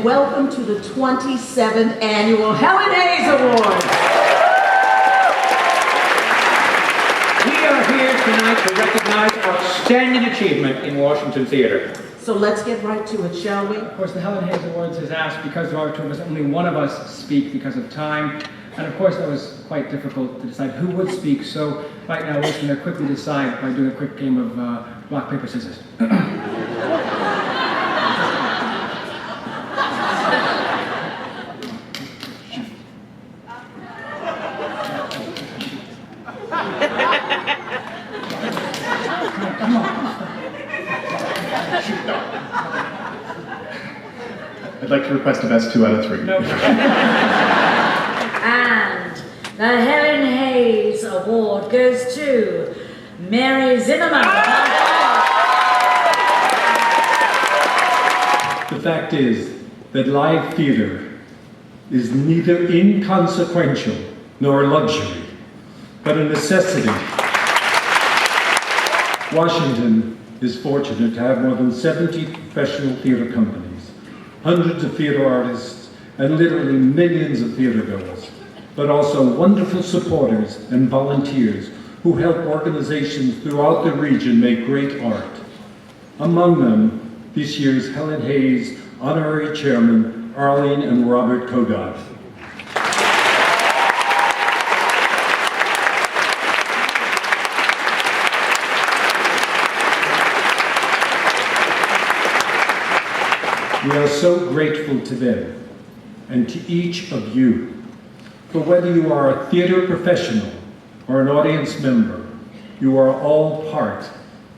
and welcome to the 27th Annual Helen Hayes Awards. We are here tonight to recognize outstanding achievement in Washington theater. So let's get right to it, shall we? Of course, the Helen Hayes Awards is asked because of our tour, was only one of us speak because of time. And of course, that was quite difficult to decide who would speak. So right now, we're just going to quickly decide by doing a quick game of rock, paper, scissors. I'd like to request a best 2 out of 3. Nope. And the Helen Hayes Award goes to Mary Zimmerman. The fact is that live theater is neither inconsequential nor a luxury, but a necessity. Washington is fortunate to have more than 70 professional theater companies, hundreds of theater artists, and literally millions of theater goers, but also wonderful supporters and volunteers who help organizations throughout the region make great art. Among them, this year's Helen Hayes Honorary Chairman, Arlene and Robert Kogat. We are so grateful to them and to each of you. For whether you are a theater professional or an audience member, you are all part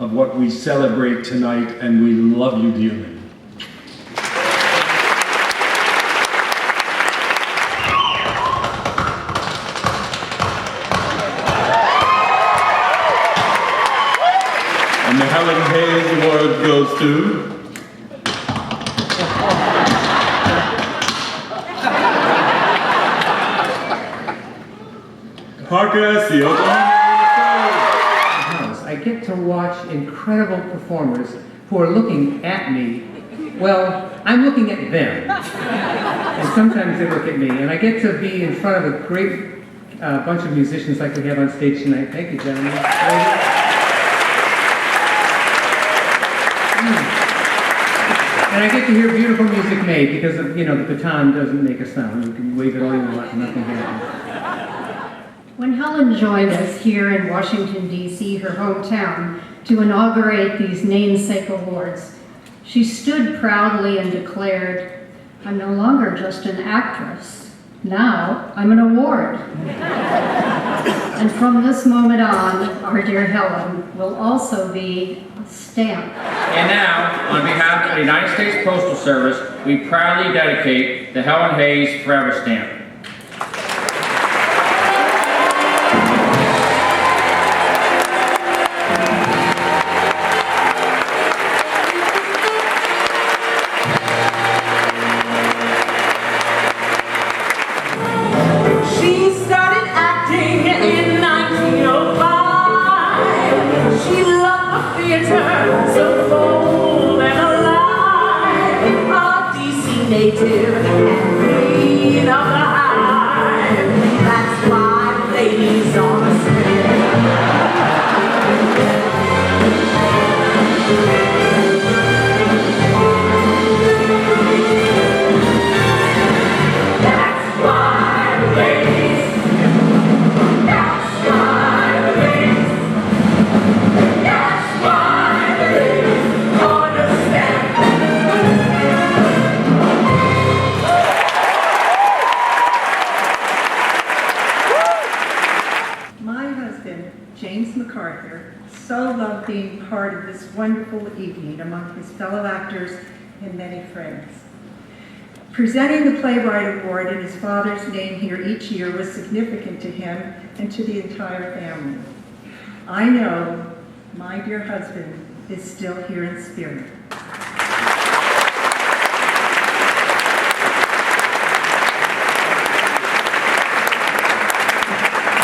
of what we celebrate tonight, and we love you dearly. And the Helen Hayes Award goes to Parker S. the Oklahoma. I get to watch incredible performers who are looking at me. Well, I'm looking at them. And sometimes they look at me. And I get to be in front of a great bunch of musicians like we have on stage tonight. Thank you, gentlemen. And I get to hear beautiful music made because of, the baton doesn't make a sound. You can wave it all you want and nothing happens. When Helen joined us here in Washington, D.C., her hometown, to inaugurate these namesake awards, she stood proudly and declared, "I'm no longer just an actress. Now I'm an award." And from this moment on, our dear Helen will also be a stamp. And now, on behalf of the United States Postal Service, we proudly dedicate the Helen Hayes Forever Stamp. Being part of this wonderful evening among his fellow actors and many friends. Presenting the Playwright Award in his father's name here each year was significant to him and to the entire family. I know my dear husband is still here in spirit.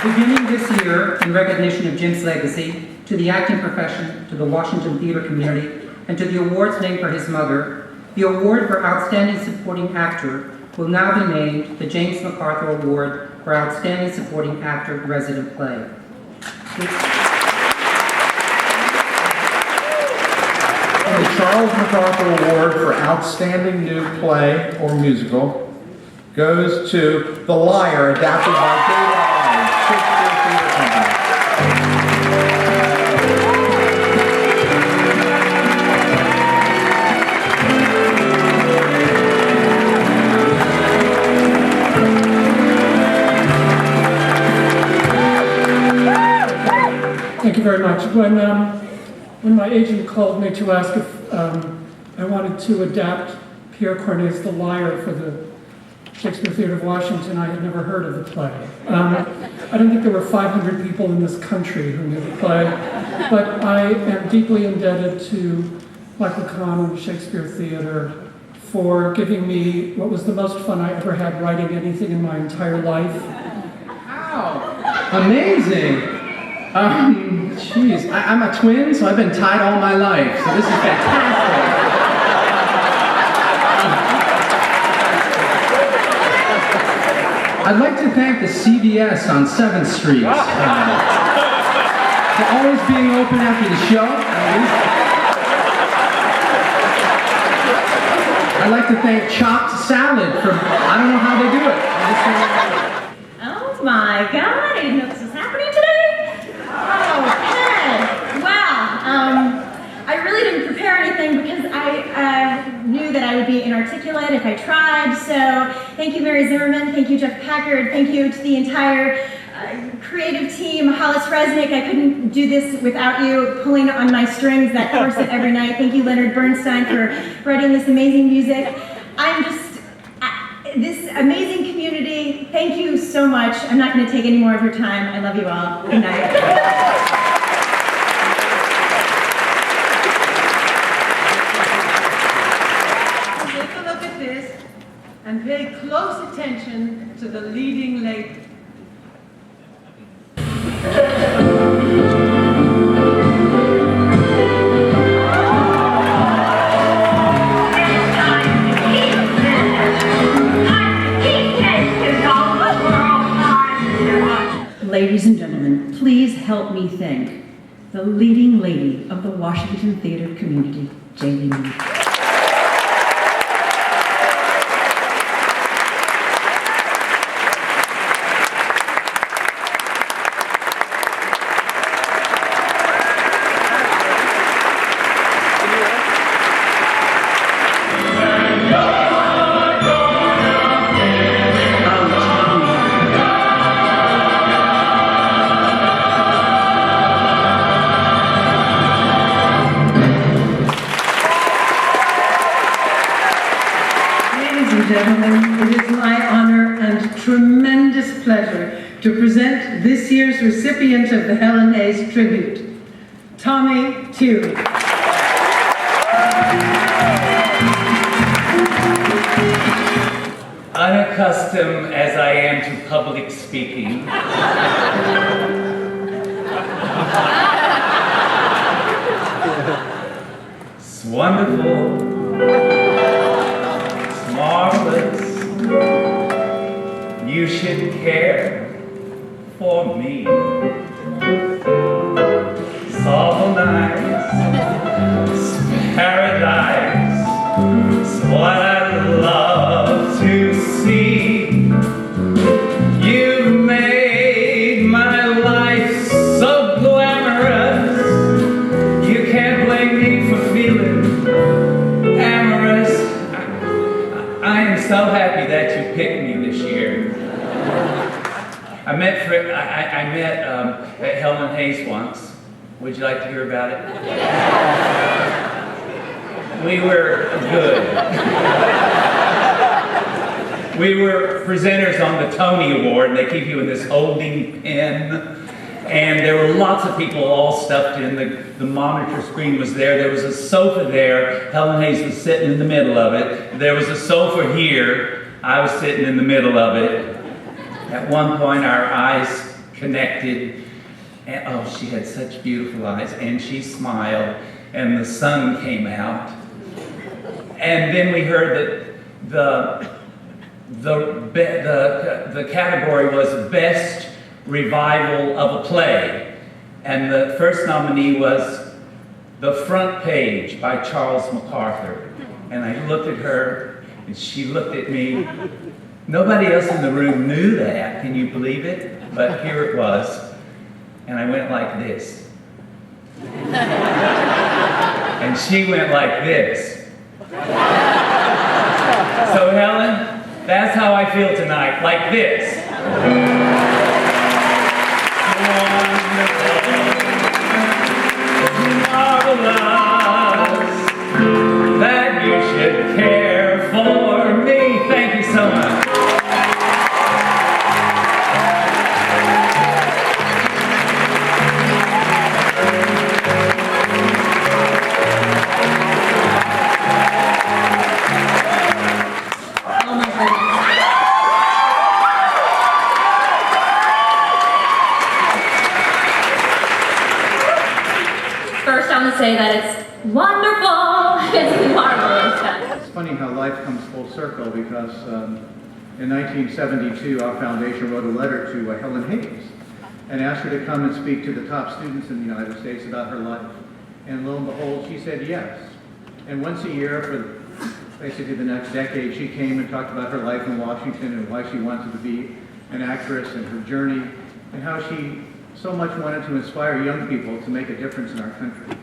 Beginning this year, in recognition of Jim's legacy, to the acting profession, to the Washington theater community, and to the awards named for his mother, The award for Outstanding Supporting Actor will now be named the James MacArthur Award for Outstanding Supporting Actor Resident Play. And the Charles MacArthur Award for Outstanding New Play or Musical goes to The Liar, adapted by David Allen, Shakespeare Theatre Company. Thank you very much. When my agent called me to ask if I wanted to adapt Pierre Corneille's The Liar for the Shakespeare Theatre of Washington, I had never heard of the play. I don't think there were 500 people in this country who knew the play, but I am deeply indebted to Michael Kahn and the Shakespeare Theatre for giving me what was the most fun I ever had writing anything in my entire life. Wow! Amazing! Jeez, I'm a twin, so I've been tied all my life, so this is fantastic. I'd like to thank the CVS on 7th Street for always being open after the show. I'd like to thank Chopped Salad for, I don't know how they do it. Oh my God, I didn't know this was happening today. Okay, wow. I really didn't prepare anything because I knew that I would be inarticulate if I tried. So thank you, Mary Zimmerman. Thank you, Jeff Packard. Thank you to the entire creative team. Hollis Resnick, I couldn't do this without you pulling on my strings that corset every night. Thank you, Leonard Bernstein, for writing this amazing music. I'm just, this amazing community, thank you so much. I'm not going to take any more of your time. I love you all. Good night. Take a look at this and pay close attention to the leading lady. Ladies and gentlemen, please help me thank the leading lady of the Washington theater community, Jamie Lee. Gentlemen, it is my honor and tremendous pleasure to present this year's recipient of the Helen Hayes Tribute, Tommy Teary. Unaccustomed as I am to public speaking, it's wonderful. Marvelous, you should care for me. It's awful nice, it's paradise, it's what I love to see. You've made my life so glamorous, you can't blame me for feeling amorous. I am so happy that you picked me this year. I met Helen Hayes once. Would you like to hear about it? We were good. We were presenters on the Tony Award, and they keep you in this holding pen. And there were lots of people all stuffed in. The monitor screen was there. There was a sofa there. Helen Hayes was sitting in the middle of it. There was a sofa here. I was sitting in the middle of it. At one point, our eyes connected. And, oh, she had such beautiful eyes. And she smiled. And the sun came out. And then we heard that the category was Best Revival of a Play. And the first nominee was The Front Page by Charles MacArthur. And I looked at her, and she looked at me. Nobody else in the room knew that, can you believe it? But here it was. And I went like this. And she went like this. So Helen, that's how I feel tonight, like this. Marvelous that you should care for me. Thank you so much. First, I want to say that it's wonderful. It's marvelous. It's funny how life comes full circle because in 1972, our foundation wrote a letter to Helen Hayes and asked her to come and speak to the top students in the United States about her life. And lo and behold, she said yes. And once a year for basically the next decade, she came and talked about her life in Washington and why she wanted to be an actress and her journey and how she so much wanted to inspire young people to make a difference in our country.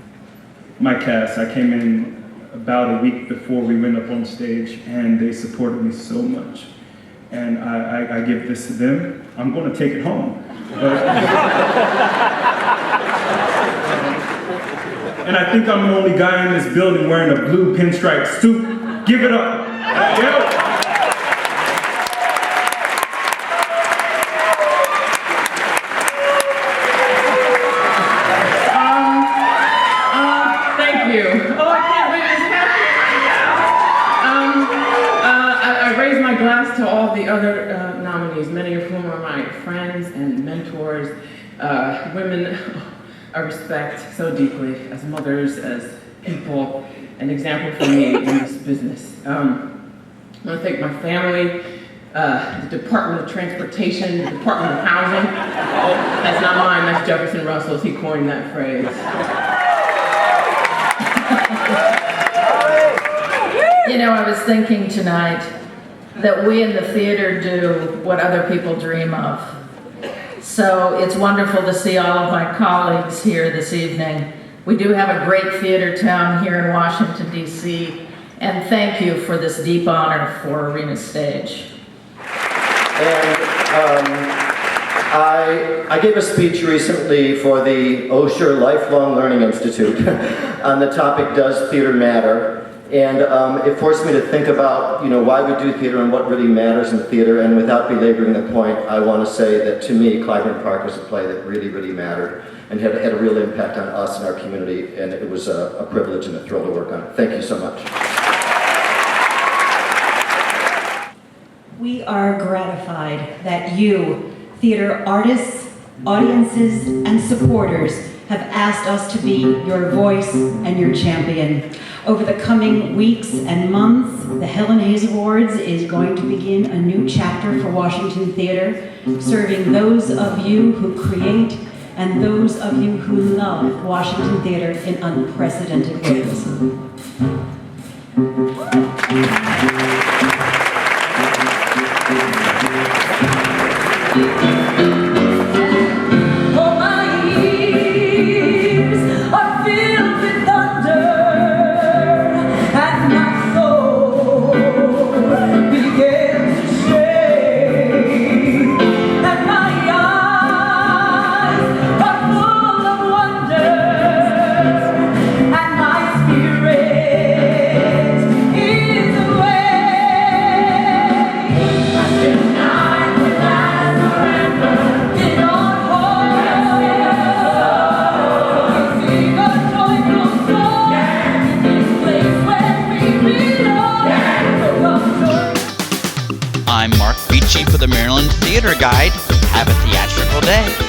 My cast, I came in about a week before we went up on stage, and they supported me so much. And I give this to them. I'm going to take it home. And I think I'm the only guy in this building wearing a blue pinstripe suit. Give it up. Yo. To all the other nominees, many of whom are my friends and mentors, women I respect so deeply as mothers, as people, an example for me in this business. I want to thank my family, the Department of Transportation, the Department of Housing. Oh, that's not mine, that's Jefferson Russell's, he coined that phrase. You know, I was thinking tonight that we in the theater do what other people dream of. So it's wonderful to see all of my colleagues here this evening. We do have a great theater town here in Washington, D.C., and thank you for this deep honor for Arena Stage. And I gave a speech recently for the Osher Lifelong Learning Institute on the topic, Does Theater Matter? And it forced me to think about, why we do theater and what really matters in theater. And without belaboring the point, I want to say that to me, Clyburn Park was a play that really, really mattered and had a real impact on us and our community. And it was a privilege and a thrill to work on it. Thank you so much. We are gratified that you, theater artists, audiences, and supporters have asked us to be your voice and your champion. Over the coming weeks and months, the Helen Hayes Awards is going to begin a new chapter for Washington Theater, serving those of you who create and those of you who love Washington Theater in unprecedented ways. I'm Mark Beachy for the Maryland Theater Guide. Have a theatrical day.